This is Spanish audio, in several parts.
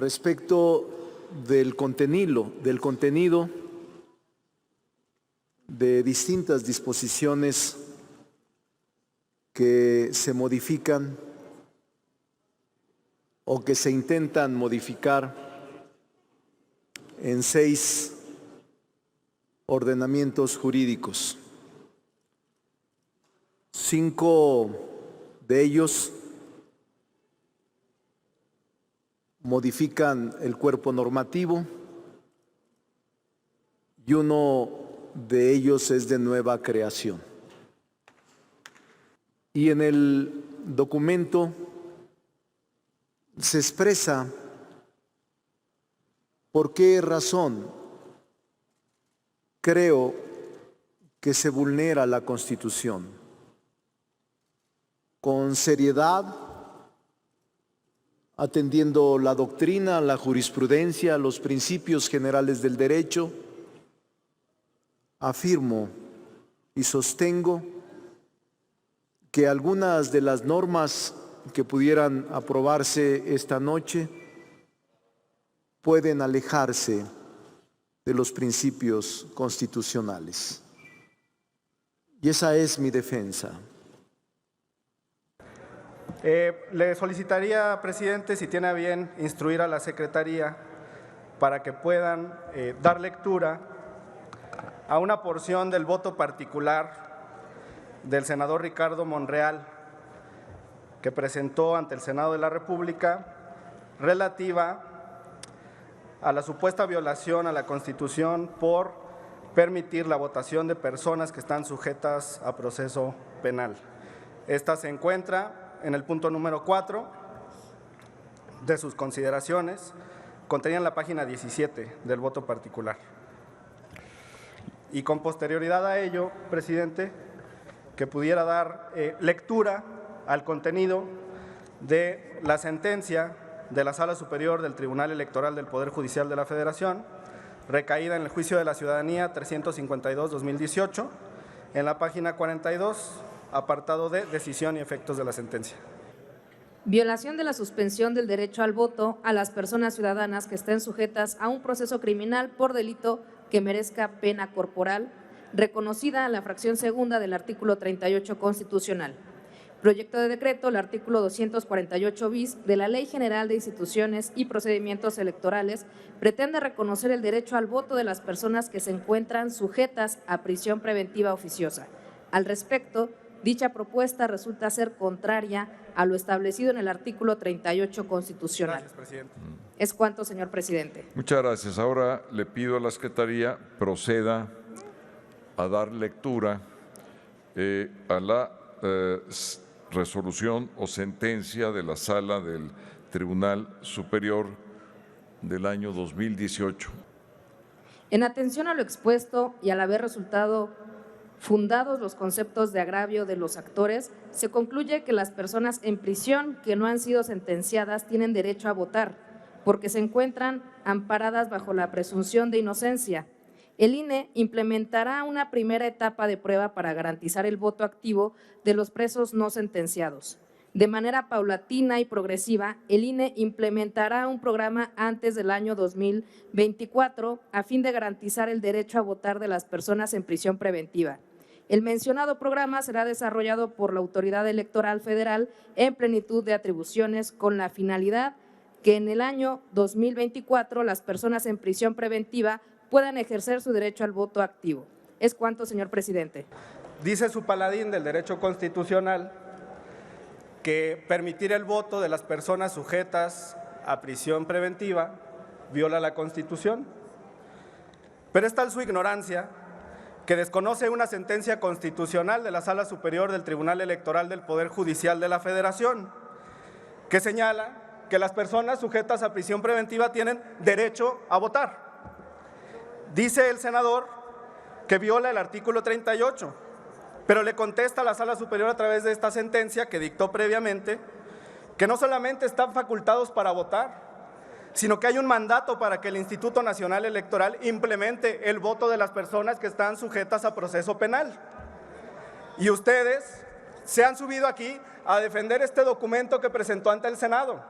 respecto del contenido de distintas disposiciones que se modifican o que se intentan modificar en 6 ordenamientos jurídicos. 5 de ellos modifican el cuerpo normativo y uno de ellos es de nueva creación. Y en el documento se expresa por qué razón creo que se vulnera la Constitución. Con seriedad, atendiendo la doctrina, la jurisprudencia, los principios generales del derecho, afirmo y sostengo que algunas de las normas que pudieran aprobarse esta noche pueden alejarse de los principios constitucionales. Y esa es mi defensa. Le solicitaría, presidente, si tiene a bien instruir a la Secretaría para que puedan dar lectura a una porción del voto particular del senador Ricardo Monreal, que presentó ante el Senado de la República, relativa a la supuesta violación a la Constitución por permitir la votación de personas que están sujetas a proceso penal. Esta se encuentra en el punto número 4 de sus consideraciones, contenida en la página 17 del voto particular. Y con posterioridad a ello, presidente, que pudiera dar lectura al contenido de la sentencia de la Sala Superior del Tribunal Electoral del Poder Judicial de la Federación, recaída en el Juicio de la Ciudadanía 352-2018, en la página 42, apartado de decisión y efectos de la sentencia. Violación de la suspensión del derecho al voto a las personas ciudadanas que estén sujetas a un proceso criminal por delito que merezca pena corporal, reconocida en la fracción segunda del artículo 38 constitucional. Proyecto de decreto, el artículo 248 bis de la Ley General de Instituciones y Procedimientos Electorales pretende reconocer el derecho al voto de las personas que se encuentran sujetas a prisión preventiva oficiosa. Al respecto, dicha propuesta resulta ser contraria a lo establecido en el artículo 38 constitucional. Gracias, presidente. Es cuanto, señor presidente. Muchas gracias. Ahora le pido a la Secretaría proceda a dar lectura a la resolución o sentencia de la Sala del Tribunal Superior del año 2018. En atención a lo expuesto y al haber resultado fundados los conceptos de agravio de los actores, se concluye que las personas en prisión que no han sido sentenciadas tienen derecho a votar, porque se encuentran amparadas bajo la presunción de inocencia. El INE implementará una primera etapa de prueba para garantizar el voto activo de los presos no sentenciados. De manera paulatina y progresiva, el INE implementará un programa antes del año 2024 a fin de garantizar el derecho a votar de las personas en prisión preventiva. El mencionado programa será desarrollado por la Autoridad Electoral Federal en plenitud de atribuciones con la finalidad que en el año 2024 las personas en prisión preventiva puedan ejercer su derecho al voto activo. Es cuanto, señor presidente. Dice su paladín del derecho constitucional que permitir el voto de las personas sujetas a prisión preventiva viola la Constitución. Pero es tal su ignorancia que desconoce una sentencia constitucional de la Sala Superior del Tribunal Electoral del Poder Judicial de la Federación, que señala que las personas sujetas a prisión preventiva tienen derecho a votar. Dice el senador que viola el artículo 38, pero le contesta a la Sala Superior a través de esta sentencia que dictó previamente que no solamente están facultados para votar, sino que hay un mandato para que el Instituto Nacional Electoral implemente el voto de las personas que están sujetas a proceso penal. Y ustedes se han subido aquí a defender este documento que presentó ante el Senado,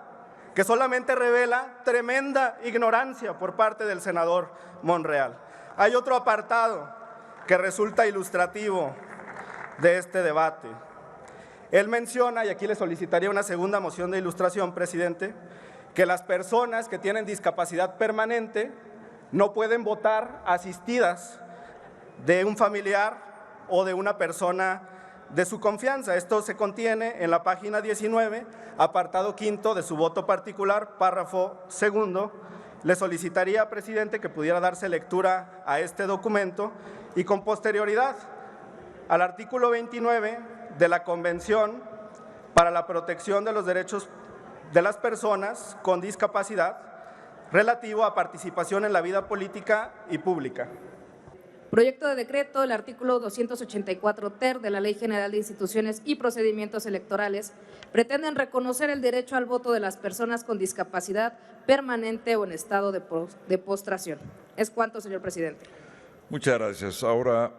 que solamente revela tremenda ignorancia por parte del senador Monreal. Hay otro apartado que resulta ilustrativo de este debate. Él menciona, y aquí le solicitaría una segunda moción de ilustración, presidente, que las personas que tienen discapacidad permanente no pueden votar asistidas de un familiar o de una persona de su confianza. Esto se contiene en la página 19, apartado quinto de su voto particular, párrafo segundo. Le solicitaría, presidente, que pudiera darse lectura a este documento y con posterioridad al artículo 29 de la Convención para la Protección de los Derechos de las Personas con Discapacidad relativo a participación en la vida política y pública. Proyecto de decreto, el artículo 284 ter de la Ley General de Instituciones y Procedimientos Electorales pretenden reconocer el derecho al voto de las personas con discapacidad permanente o en estado de postración. Es cuanto, señor presidente. Muchas gracias. Ahora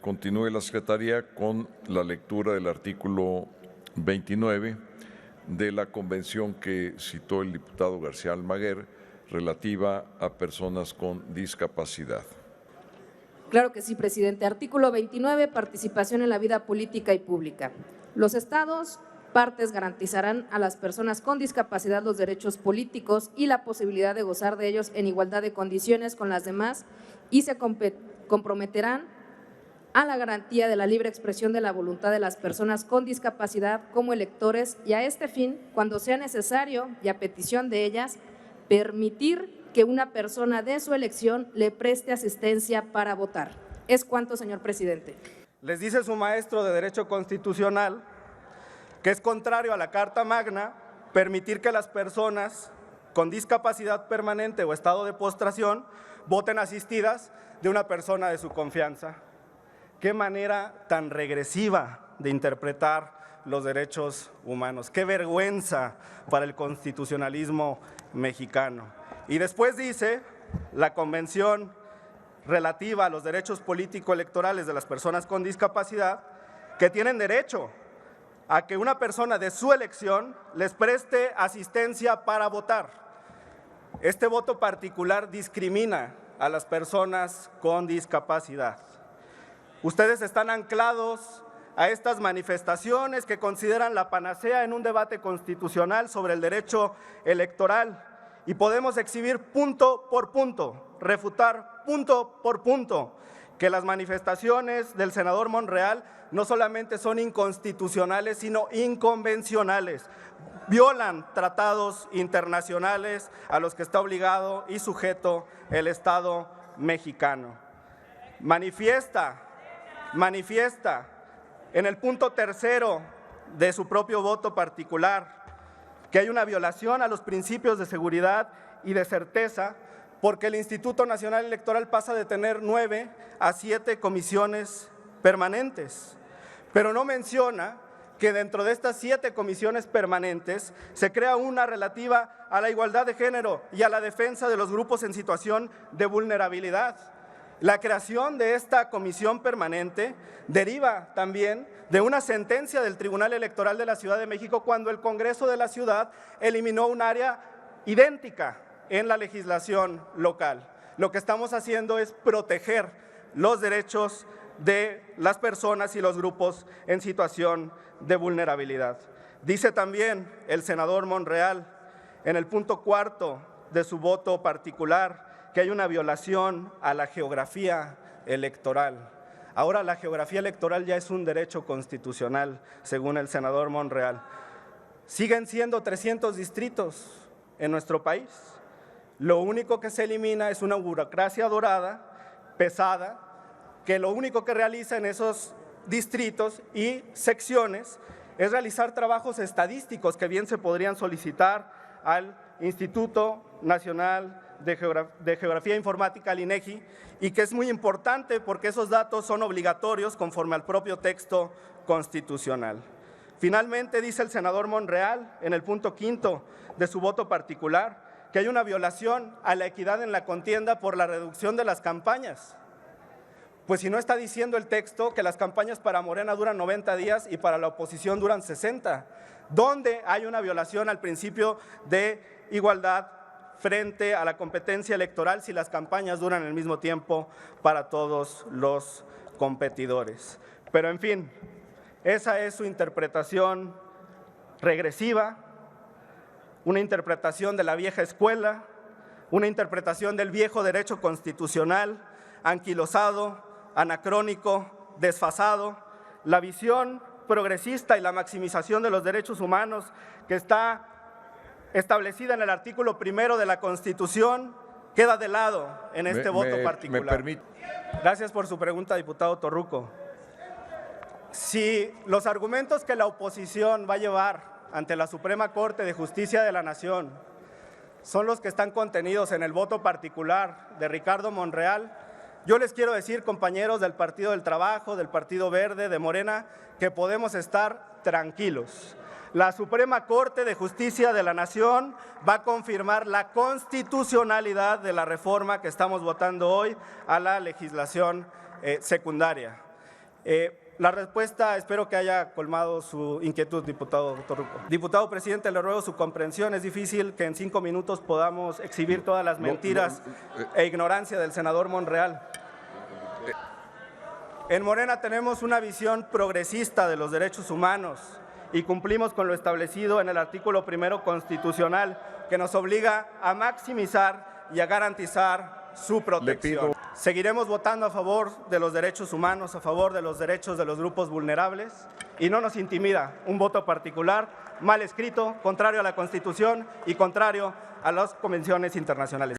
continúe la Secretaría con la lectura del artículo 29 de la convención que citó el diputado García Almaguer relativa a personas con discapacidad. Claro que sí, presidente. Artículo 29, participación en la vida política y pública. Los estados partes garantizarán a las personas con discapacidad los derechos políticos y la posibilidad de gozar de ellos en igualdad de condiciones con las demás y se comprometerán a la garantía de la libre expresión de la voluntad de las personas con discapacidad como electores y a este fin, cuando sea necesario y a petición de ellas, permitir que una persona de su elección le preste asistencia para votar. Es cuanto, señor presidente. Les dice su maestro de Derecho Constitucional que es contrario a la Carta Magna permitir que las personas con discapacidad permanente o estado de postración voten asistidas de una persona de su confianza. Qué manera tan regresiva de interpretar los derechos humanos. Qué vergüenza para el constitucionalismo mexicano. Y después dice la Convención relativa a los derechos político-electorales de las personas con discapacidad que tienen derecho a que una persona de su elección les preste asistencia para votar. Este voto particular discrimina a las personas con discapacidad. Ustedes están anclados a estas manifestaciones que consideran la panacea en un debate constitucional sobre el derecho electoral y podemos exhibir punto por punto, refutar punto por punto que las manifestaciones del senador Monreal no solamente son inconstitucionales, sino inconvencionales. Violan tratados internacionales a los que está obligado y sujeto el Estado mexicano. Manifiesta en el punto tercero de su propio voto particular que hay una violación a los principios de seguridad y de certeza porque el Instituto Nacional Electoral pasa de tener 9 a 7 comisiones permanentes, pero no menciona que dentro de estas 7 comisiones permanentes se crea una relativa a la igualdad de género y a la defensa de los grupos en situación de vulnerabilidad. La creación de esta comisión permanente deriva también de una sentencia del Tribunal Electoral de la Ciudad de México cuando el Congreso de la Ciudad eliminó un área idéntica en la legislación local. Lo que estamos haciendo es proteger los derechos de las personas y los grupos en situación de vulnerabilidad. Dice también el senador Monreal en el punto cuarto de su voto particular que hay una violación a la geografía electoral. Ahora la geografía electoral ya es un derecho constitucional, según el senador Monreal. Siguen siendo 300 distritos en nuestro país. Lo único que se elimina es una burocracia dorada, pesada, que lo único que realiza en esos distritos y secciones es realizar trabajos estadísticos que bien se podrían solicitar al Instituto Nacional de Geografía Informática, al INEGI, y que es muy importante porque esos datos son obligatorios conforme al propio texto constitucional. Finalmente, dice el senador Monreal, en el punto quinto de su voto particular, que hay una violación a la equidad en la contienda por la reducción de las campañas. Pues si no está diciendo el texto que las campañas para Morena duran 90 días y para la oposición duran 60, donde hay una violación al principio de igualdad frente a la competencia electoral si las campañas duran el mismo tiempo para todos los competidores. Pero en fin, esa es su interpretación regresiva, una interpretación de la vieja escuela, una interpretación del viejo derecho constitucional, anquilosado, anacrónico, desfasado, la visión progresista y la maximización de los derechos humanos que está establecida en el artículo 1 de la Constitución queda de lado en este voto particular. Gracias por su pregunta, diputado Torruco. Si los argumentos que la oposición va a llevar ante la Suprema Corte de Justicia de la Nación son los que están contenidos en el voto particular de Ricardo Monreal, yo les quiero decir, compañeros del Partido del Trabajo, del Partido Verde, de Morena, que podemos estar tranquilos. La Suprema Corte de Justicia de la Nación va a confirmar la constitucionalidad de la reforma que estamos votando hoy a la legislación secundaria. La respuesta, espero que haya colmado su inquietud, diputado Torruco. Diputado presidente, le ruego su comprensión. Es difícil que en 5 minutos podamos exhibir todas las mentiras e ignorancia del senador Monreal. En Morena tenemos una visión progresista de los derechos humanos y cumplimos con lo establecido en el artículo 1 constitucional que nos obliga a maximizar y a garantizar su protección. Seguiremos votando a favor de los derechos humanos, a favor de los derechos de los grupos vulnerables y no nos intimida un voto particular mal escrito, contrario a la Constitución y contrario a las convenciones internacionales.